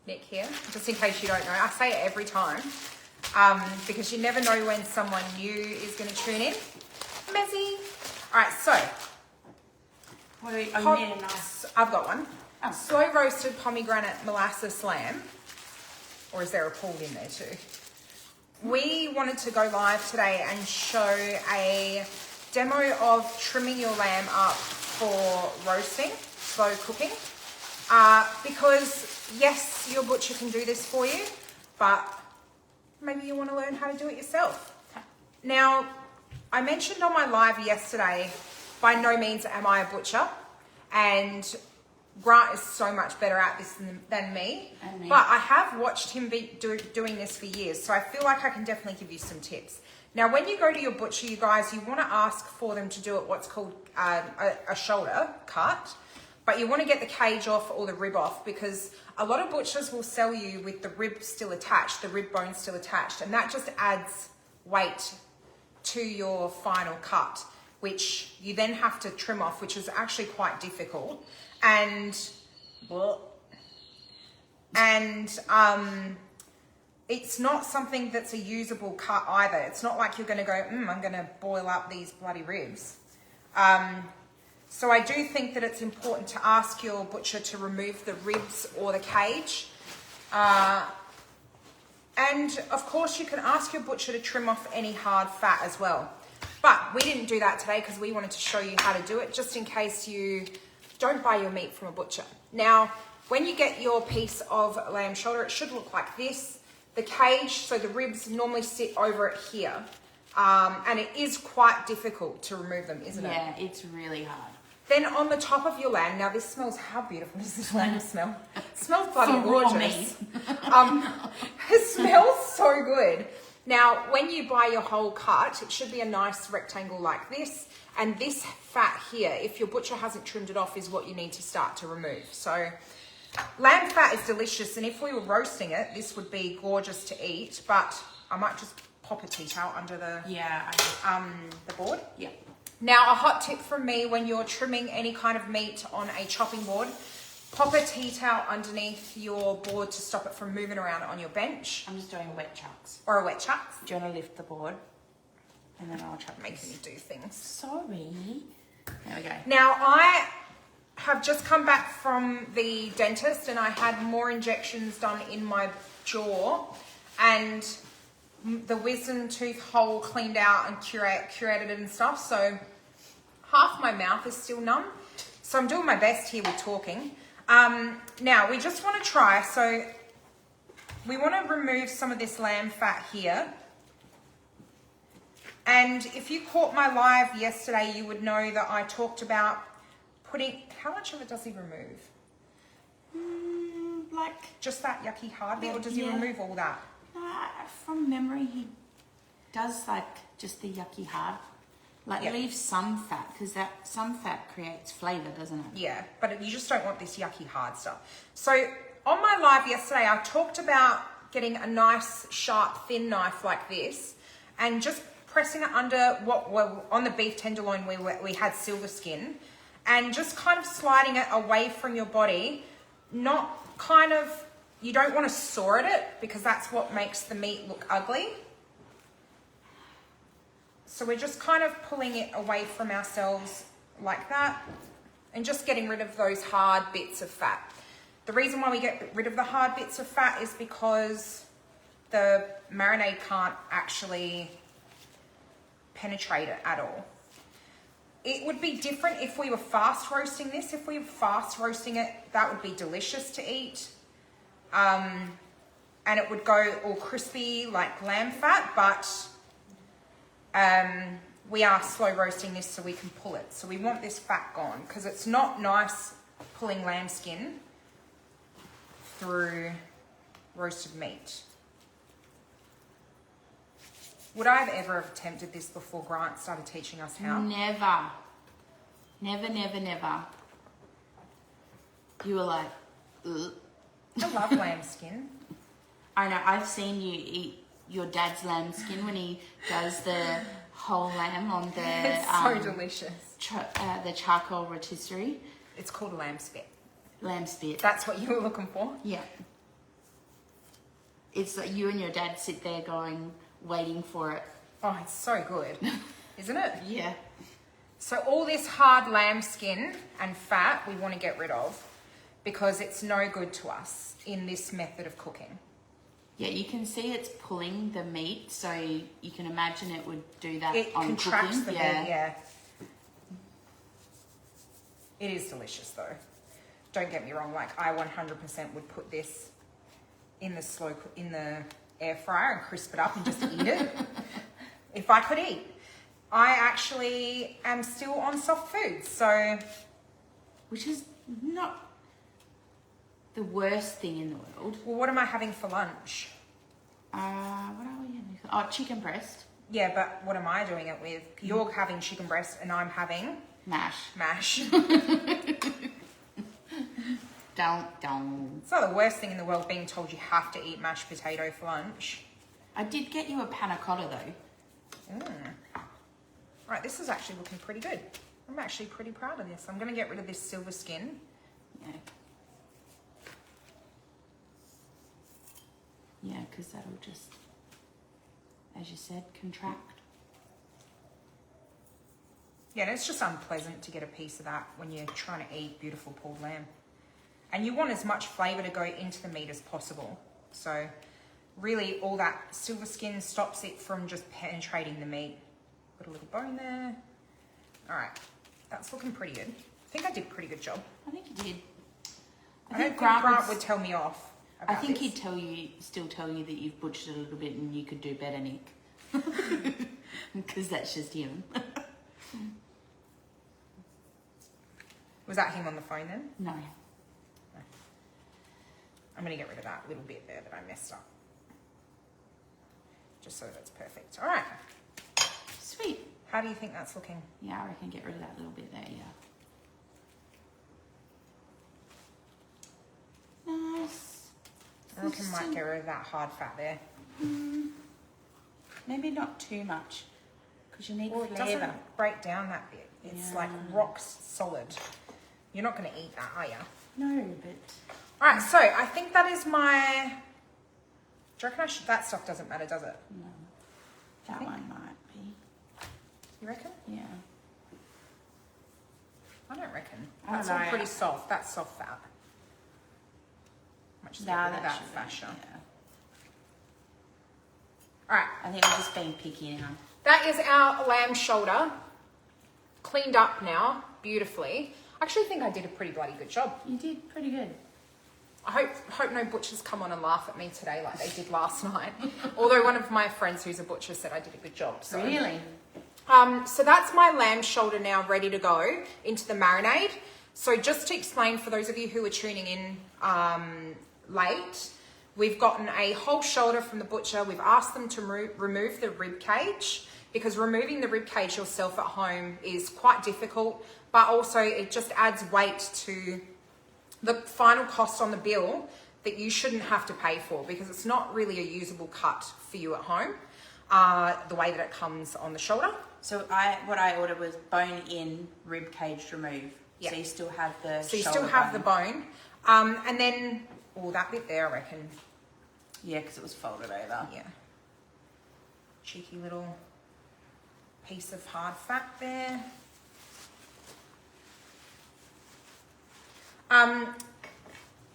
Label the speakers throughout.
Speaker 1: Nick here, just in case you don't know. I say it every time because you never know when someone new is going to tune in. Mezzy. All right, so.
Speaker 2: What are you need a nice?
Speaker 1: I've got one.
Speaker 2: Oh.
Speaker 1: Slow roasted pomegranate molasses lamb. Or is there a pulled in there too? We wanted to go live today and show a demo of trimming your lamb up for roasting, slow cooking. Because yes, your butcher can do this for you, but maybe you want to learn how to do it yourself. Now, I mentioned on my live yesterday, by no means am I a butcher, and Grant is so much better at this than me. But I have watched him doing this for years, so I feel like I can definitely give you some tips. Now, when you go to your butcher, you guys, you want to ask for them to do it what's called a shoulder cut, but you want to get the cage off or the rib off, because a lot of butchers will sell you with the rib still attached, the rib bone still attached, and that just adds weight to your final cut, which you then have to trim off, which is actually quite difficult. And it's not something that's a usable cut either. It's not like you're going to go, I'm going to boil up these bloody ribs. So I do think that it's important to ask your butcher to remove the ribs or the cage. And of course you can ask your butcher to trim off any hard fat as well. But we didn't do that today because we wanted to show you how to do it, just in case you don't buy your meat from a butcher. Now, when you get your piece of lamb shoulder, it should look like this. The cage, so the ribs normally sit over it here. And it is quite difficult to remove them, isn't it?
Speaker 2: Yeah, it's really hard.
Speaker 1: Then on the top of your lamb, now this smells, how beautiful does this lamb smell? It smells bloody gorgeous. It smells so good. Now, when you buy your whole cut, it should be a nice rectangle like this. And this fat here, if your butcher hasn't trimmed it off, is what you need to start to remove. So lamb fat is delicious. And if we were roasting it, this would be gorgeous to eat. But I might just pop a tea towel under the, the board.
Speaker 2: Yeah.
Speaker 1: Now, a hot tip from me when you're trimming any kind of meat on a chopping board, pop a tea towel underneath your board to stop it from moving around on your bench.
Speaker 2: I'm just doing wet chucks.
Speaker 1: Or a wet chuck.
Speaker 2: Do you want to lift the board? And then I'll chuck
Speaker 1: Making you do things.
Speaker 2: Sorry. There we go.
Speaker 1: Now, I have just come back from the dentist and I had more injections done in my jaw, and the wisdom tooth hole cleaned out and curated it and stuff. So half my mouth is still numb. So I'm doing my best here with talking. Now, we just want to try. So we want to remove some of this lamb fat here. And if you caught my live yesterday, you would know that I talked about putting, how much of it does he remove?
Speaker 2: Like
Speaker 1: just that yucky hard bit, or does he remove all that?
Speaker 2: From memory, he does like just the yucky hard. Like leave some fat, because that some fat creates flavour, doesn't it?
Speaker 1: Yeah, but you just don't want this yucky hard stuff. So on my live yesterday, I talked about getting a nice sharp thin knife like this and just pressing it under on the beef tenderloin we had silver skin, and just kind of sliding it away from your body. Not kind of, you don't want to saw at it because that's what makes the meat look ugly. So we're just kind of pulling it away from ourselves like that and just getting rid of those hard bits of fat. The reason why we get rid of the hard bits of fat is because the marinade can't actually penetrate it at all. It would be different if we were fast roasting this. If we were fast roasting it, that would be delicious to eat. And it would go all crispy like lamb fat, but we are slow roasting this so we can pull it. So we want this fat gone because it's not nice pulling lamb skin through roasted meat. Would I have ever attempted this before Grant started teaching us how?
Speaker 2: Never. Never, never, never. You were like, ugh.
Speaker 1: I love lamb skin.
Speaker 2: I know, I've seen you eat your dad's lamb skin when he does the whole lamb on the...
Speaker 1: It's so delicious.
Speaker 2: The charcoal rotisserie.
Speaker 1: It's called a lamb spit.
Speaker 2: Lamb spit.
Speaker 1: That's what you were looking for?
Speaker 2: Yeah. It's like you and your dad sit there waiting for it.
Speaker 1: Oh, it's so good, isn't it?
Speaker 2: Yeah.
Speaker 1: So all this hard lamb skin and fat we want to get rid of because it's no good to us in this method of cooking.
Speaker 2: Yeah, you can see it's pulling the meat, so you can imagine it would do that
Speaker 1: It
Speaker 2: on
Speaker 1: contracts
Speaker 2: cooking.
Speaker 1: the meat, yeah. It is delicious though. Don't get me wrong, like I 100% would put this in the air fryer and crisp it up and just eat it if I could eat. I actually am still on soft foods, so...
Speaker 2: Which is not the worst thing in the world.
Speaker 1: Well, what am I having for lunch?
Speaker 2: What are we having? Oh, chicken breast.
Speaker 1: Yeah, but what am I doing it with? You're having chicken breast and I'm having...
Speaker 2: Mash. Don't.
Speaker 1: It's not the worst thing in the world being told you have to eat mashed potato for lunch.
Speaker 2: I did get you a panna cotta though.
Speaker 1: Right, this is actually looking pretty good. I'm actually pretty proud of this. I'm going to get rid of this silver skin.
Speaker 2: Yeah. Yeah, because that'll just, as you said, contract.
Speaker 1: Yeah, and it's just unpleasant to get a piece of that when you're trying to eat beautiful pulled lamb. And you want as much flavour to go into the meat as possible. So really all that silver skin stops it from just penetrating the meat. Put a little bone there. All right, that's looking pretty good. I think I did a pretty good job.
Speaker 2: I think you did.
Speaker 1: I don't think Grant would tell me off
Speaker 2: I
Speaker 1: about
Speaker 2: think
Speaker 1: this.
Speaker 2: he'd still tell you that you've butchered a little bit and you could do better, Nick. Because that's just him.
Speaker 1: Was that him on the phone then?
Speaker 2: No.
Speaker 1: I'm going to get rid of that little bit there that I messed up. Just so that it's perfect. All right.
Speaker 2: Sweet.
Speaker 1: How do you think that's looking?
Speaker 2: Yeah, I reckon get rid of that little bit there, yeah. Nice.
Speaker 1: I reckon I might get rid of that hard fat there.
Speaker 2: Maybe not too much, because you need
Speaker 1: Well, it
Speaker 2: flavour.
Speaker 1: doesn't break down that bit. It's
Speaker 2: Yeah.
Speaker 1: like rock solid. You're not going to eat that, are you?
Speaker 2: No, but...
Speaker 1: All right, so I think that is my... Do you reckon that stuff doesn't matter, does it?
Speaker 2: No. That one might be.
Speaker 1: You reckon?
Speaker 2: Yeah.
Speaker 1: I don't reckon.
Speaker 2: I don't
Speaker 1: That's all
Speaker 2: know.
Speaker 1: pretty soft. That's soft fat. Might just get rid of that fascia.
Speaker 2: Yeah.
Speaker 1: All right.
Speaker 2: I think we're just being picky now.
Speaker 1: That is our lamb shoulder. Cleaned up now, beautifully. I actually think I did a pretty bloody good job.
Speaker 2: You did pretty good.
Speaker 1: I hope no butchers come on and laugh at me today like they did last night. Although one of my friends who's a butcher said I did a good job. So.
Speaker 2: Really?
Speaker 1: So that's my lamb shoulder now ready to go into the marinade. So just to explain for those of you who are tuning in late, we've gotten a whole shoulder from the butcher. We've asked them to remove the rib cage because removing the rib cage yourself at home is quite difficult, but also it just adds weight to the final cost on the bill that you shouldn't have to pay for because it's not really a usable cut for you at home, the way that it comes on the shoulder.
Speaker 2: So what I ordered was bone in, rib cage remove.
Speaker 1: Yeah.
Speaker 2: So you still have the
Speaker 1: So you
Speaker 2: shoulder
Speaker 1: still have
Speaker 2: bone.
Speaker 1: the bone. And then, that bit there, I reckon.
Speaker 2: Yeah, because it was folded over.
Speaker 1: Yeah. Cheeky little piece of hard fat there.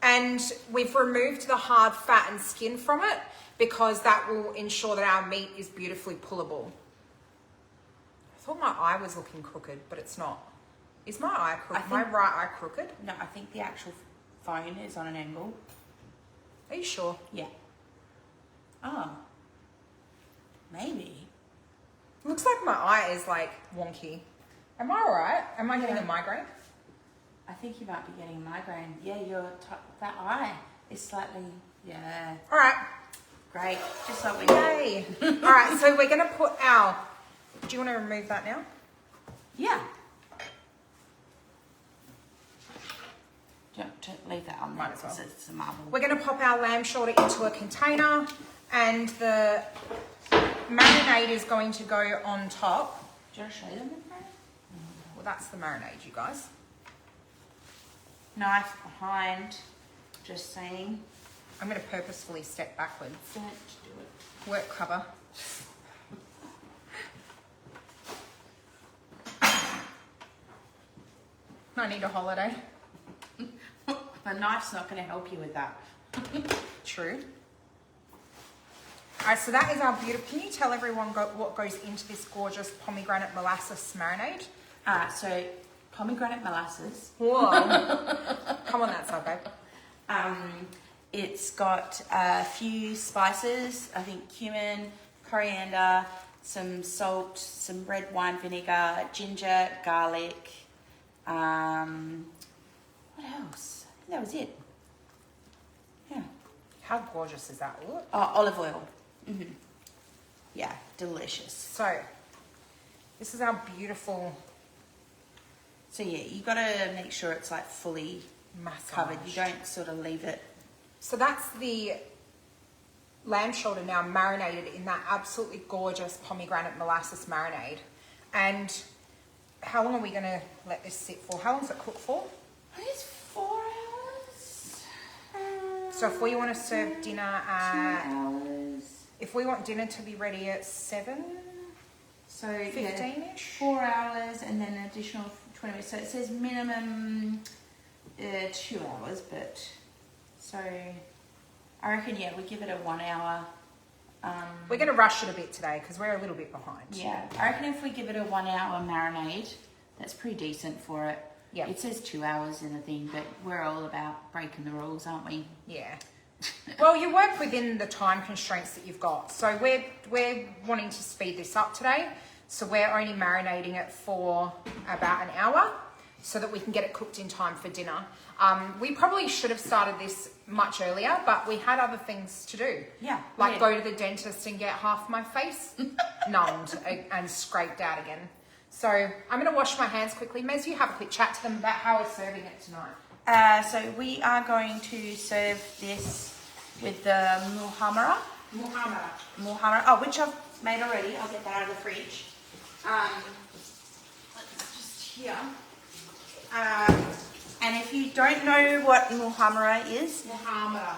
Speaker 1: And we've removed the hard fat and skin from it because that will ensure that our meat is beautifully pullable. I thought my eye was looking crooked, but it's not. Is my eye crooked? My right eye crooked?
Speaker 2: No, I think the actual phone is on an angle.
Speaker 1: Are you sure?
Speaker 2: Yeah. Oh. Maybe.
Speaker 1: Looks like my eye is like wonky. Am I alright? Am I getting a migraine?
Speaker 2: I think you might be getting a migraine. Yeah, that eye is slightly, yeah.
Speaker 1: Alright.
Speaker 2: Great. Just like we need.
Speaker 1: Yay. Alright, so we're going to put our... Do you want to remove that now?
Speaker 2: Yeah. Do you want to leave that on there?
Speaker 1: Might as well.
Speaker 2: Because it's a marble.
Speaker 1: We're going to pop our lamb shoulder into a container and the marinade is going to go on top.
Speaker 2: Do you want to show them the
Speaker 1: Well, that's the marinade, you guys.
Speaker 2: knife behind, just saying.
Speaker 1: I'm going to purposefully step backwards.
Speaker 2: Don't do it.
Speaker 1: Work cover. I need a holiday.
Speaker 2: A knife's not going to help you with that.
Speaker 1: True. All right, so that is our beautiful. Can you tell everyone what goes into this gorgeous pomegranate molasses marinade?
Speaker 2: So pomegranate molasses.
Speaker 1: Whoa. Come on that side, babe.
Speaker 2: It's got a few spices, I think cumin, coriander, some salt, some red wine vinegar, ginger, garlic. What else? I think that was it. Yeah.
Speaker 1: How gorgeous is that? Look.
Speaker 2: Oh, olive oil. Mm-hmm. Yeah, delicious.
Speaker 1: So, this is our beautiful
Speaker 2: So yeah, you got to make sure it's like fully
Speaker 1: massage.
Speaker 2: covered. You don't sort of leave it.
Speaker 1: So that's the lamb shoulder now marinated in that absolutely gorgeous pomegranate molasses marinade. And how long are we going to let this sit for? How long does it cook for?
Speaker 2: I think it's 4 hours.
Speaker 1: So if we want to serve dinner at...
Speaker 2: 2 hours.
Speaker 1: If we want dinner to be ready at 7,
Speaker 2: So
Speaker 1: 15-ish?
Speaker 2: 4 hours and then an additional 20 minutes. So it says minimum 2 hours, but so I reckon, yeah, we give it a 1 hour.
Speaker 1: We're going to rush it a bit today because we're a little bit behind.
Speaker 2: Yeah, I reckon if we give it a 1 hour marinade, that's pretty decent for it.
Speaker 1: Yeah.
Speaker 2: It says 2 hours in the thing, but we're all about breaking the rules, aren't we?
Speaker 1: Yeah. Well, you work within the time constraints that you've got. So we're wanting to speed this up today. So we're only marinating it for about an hour so that we can get it cooked in time for dinner. We probably should have started this much earlier, but we had other things to do.
Speaker 2: Yeah.
Speaker 1: Like go to the dentist and get half my face numbed and scraped out again. So I'm going to wash my hands quickly. Mez, you have a quick chat to them about how we're serving it tonight.
Speaker 2: So we are going to serve this with the muhammara. Muhammara. Oh, which I've made already. I'll get that out of the fridge. Let's just here. And if you don't know what muhammara is, muhammara.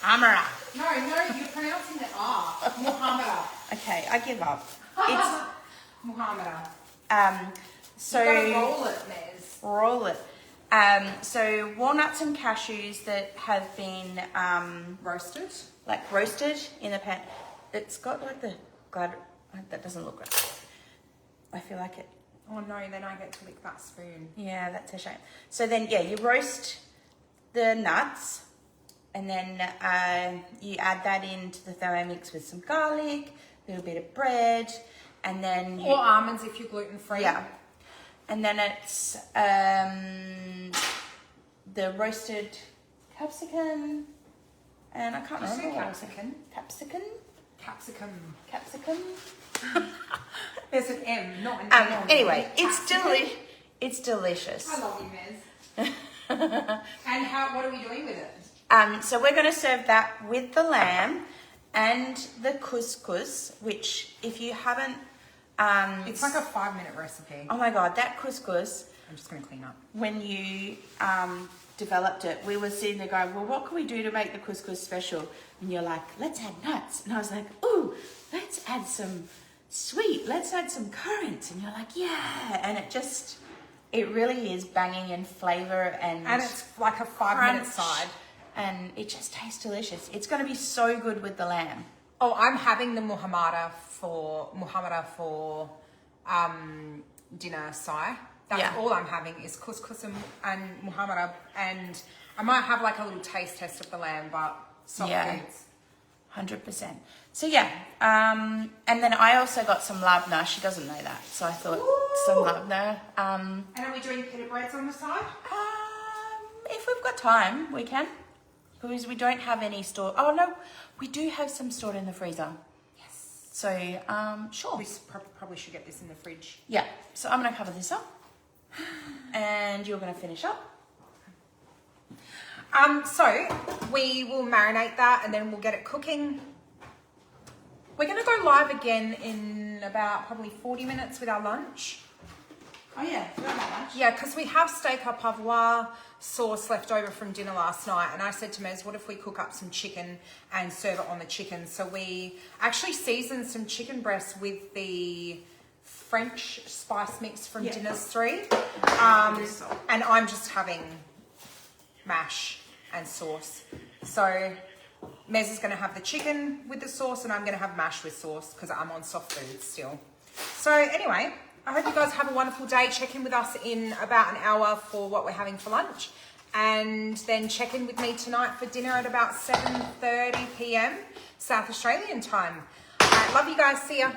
Speaker 2: Amara.
Speaker 1: No, you're pronouncing it R. Muhammad.
Speaker 2: Okay, I give up.
Speaker 1: It's Muhammad.
Speaker 2: So
Speaker 1: You gotta roll it, Mez.
Speaker 2: roll it. So walnuts and cashews that have been
Speaker 1: Roasted.
Speaker 2: like roasted in the pan. It's got like the glad. That doesn't look right. I feel like it.
Speaker 1: Oh no, then I get to lick that spoon.
Speaker 2: Yeah, that's a shame. So then, yeah, you roast the nuts, and then you add that into the Thermomix with some garlic, a little bit of bread, and then you,
Speaker 1: Or almonds if you're gluten free.
Speaker 2: yeah, and then it's the roasted capsicum, and I can't
Speaker 1: Did you say
Speaker 2: remember what else.
Speaker 1: capsicum?
Speaker 2: Capsicum.
Speaker 1: Capsicum.
Speaker 2: Capsicum.
Speaker 1: There's an M, not an M.
Speaker 2: Anyway,
Speaker 1: Capsicum.
Speaker 2: it's delicious.
Speaker 1: I love you, Mez. And what are we doing with it?
Speaker 2: So we're going to serve that with the lamb and the couscous, which if you haven't...
Speaker 1: It's like a 5-minute recipe.
Speaker 2: Oh my God, that couscous,
Speaker 1: I'm just going to clean up.
Speaker 2: when you developed it, we were sitting there going, well, what can we do to make the couscous special? And you're like, let's add nuts. And I was like, ooh, let's add some sweet. Let's add some currants. And you're like, yeah. And it really is banging in flavour and
Speaker 1: it's like a 5-minute side.
Speaker 2: And it just tastes delicious. It's going to be so good with the lamb.
Speaker 1: Oh, I'm having the muhammada for dinner, Sai. That's all I'm having is couscous and muhammada, and I might have like a little taste test of the lamb, but soft foods.
Speaker 2: 100%. So yeah, and then I also got some labna. She doesn't know that, so I thought some labna.
Speaker 1: And are we doing pita breads on the side?
Speaker 2: If we've got time, we can. Because we don't have any stored. Oh no, we do have some stored in the freezer.
Speaker 1: Yes.
Speaker 2: So sure.
Speaker 1: We probably should get this in the fridge.
Speaker 2: Yeah. So I'm gonna cover this up, and you're gonna finish up.
Speaker 1: So we will marinate that and then we'll get it cooking. We're going to go live again in about probably 40 minutes with our lunch
Speaker 2: Oh yeah, forgot that much.
Speaker 1: Yeah, because we have steak au poivroir sauce left over from dinner last night, and I said to Mez, what if we cook up some chicken and serve it on the chicken? So we actually seasoned some chicken breasts with the French spice mix from Dinners 3. And I'm just having mash and sauce. So Mez is going to have the chicken with the sauce, and I'm going to have mash with sauce because I'm on soft food still. So anyway, I hope you guys have a wonderful day. Check in with us in about an hour for what we're having for lunch. And then check in with me tonight for dinner at about 7:30 p.m. South Australian time. All right, love you guys. See ya.